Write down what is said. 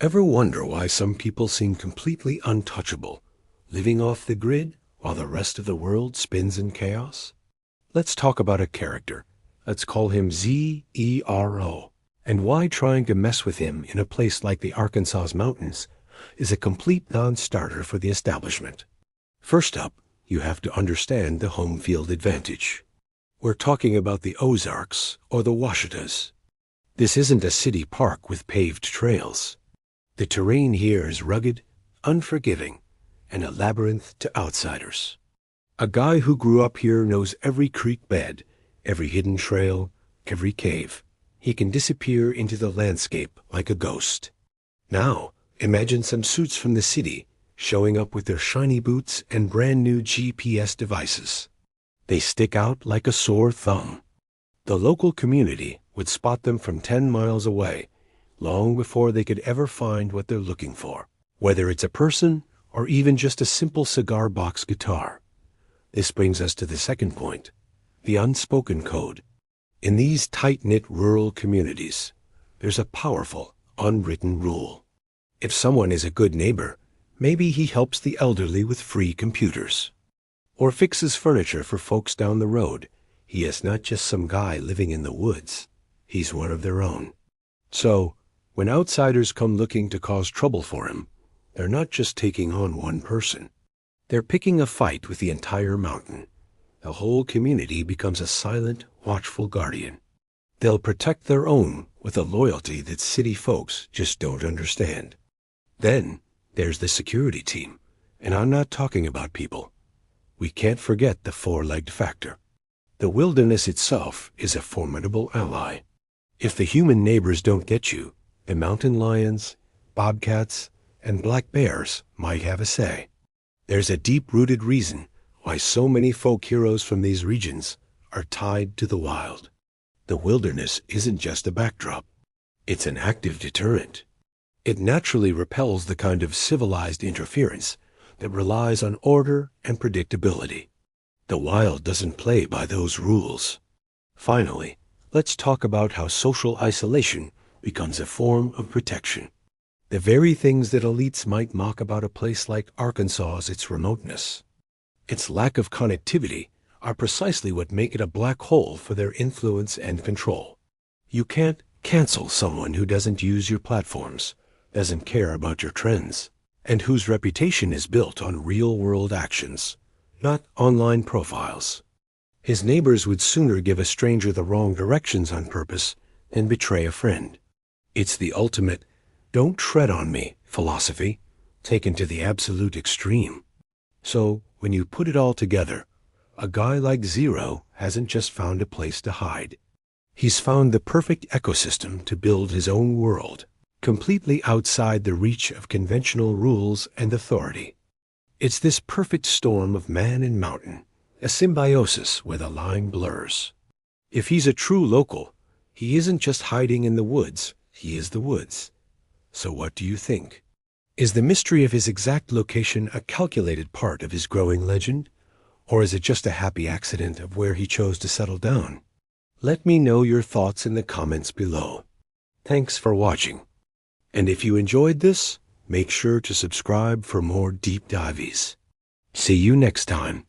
Ever wonder why some people seem completely untouchable, living off the grid while the rest of the world spins in chaos? Let's talk about a character. Let's call him Zero, and why trying to mess with him in a place like the Arkansas mountains is a complete non-starter for the establishment. First up, you have to understand the home field advantage. We're talking about the Ozarks or the Washitas. This isn't a city park with paved trails. The terrain here is rugged, unforgiving, and a labyrinth to outsiders. A guy who grew up here knows every creek bed, every hidden trail, every cave. He can disappear into the landscape like a ghost. Now, imagine some suits from the city showing up with their shiny boots and brand new GPS devices. They stick out like a sore thumb. The local community would spot them from 10 miles away, long before they could ever find what they're looking for, whether it's a person or even just a simple cigar box guitar. This brings us to the second point, the unspoken code. In these tight-knit rural communities, there's a powerful, unwritten rule. If someone is a good neighbor, maybe he helps the elderly with free computers, or fixes furniture for folks down the road. He is not just some guy living in the woods. He's one of their own. So, when outsiders come looking to cause trouble for him, they're not just taking on one person. They're picking a fight with the entire mountain. The whole community becomes a silent, watchful guardian. They'll protect their own with a loyalty that city folks just don't understand. Then, there's the security team, and I'm not talking about people. We can't forget the four-legged factor. The wilderness itself is a formidable ally. If the human neighbors don't get you, the mountain lions, bobcats, and black bears might have a say. There's a deep-rooted reason why so many folk heroes from these regions are tied to the wild. The wilderness isn't just a backdrop. It's an active deterrent. It naturally repels the kind of civilized interference that relies on order and predictability. The wild doesn't play by those rules. Finally, let's talk about how social isolation becomes a form of protection. The very things that elites might mock about a place like Arkansas, its remoteness, its lack of connectivity, are precisely what make it a black hole for their influence and control. You can't cancel someone who doesn't use your platforms, doesn't care about your trends, and whose reputation is built on real-world actions, not online profiles. His neighbors would sooner give a stranger the wrong directions on purpose than betray a friend. It's the ultimate "don't tread on me" philosophy, taken to the absolute extreme. So, when you put it all together, a guy like Zero hasn't just found a place to hide. He's found the perfect ecosystem to build his own world, completely outside the reach of conventional rules and authority. It's this perfect storm of man and mountain, a symbiosis where the line blurs. If he's a true local, he isn't just hiding in the woods, he is the woods. So what do you think? Is the mystery of his exact location a calculated part of his growing legend? Or is it just a happy accident of where he chose to settle down? Let me know your thoughts in the comments below. Thanks for watching. And if you enjoyed this, make sure to subscribe for more deep dives. See you next time.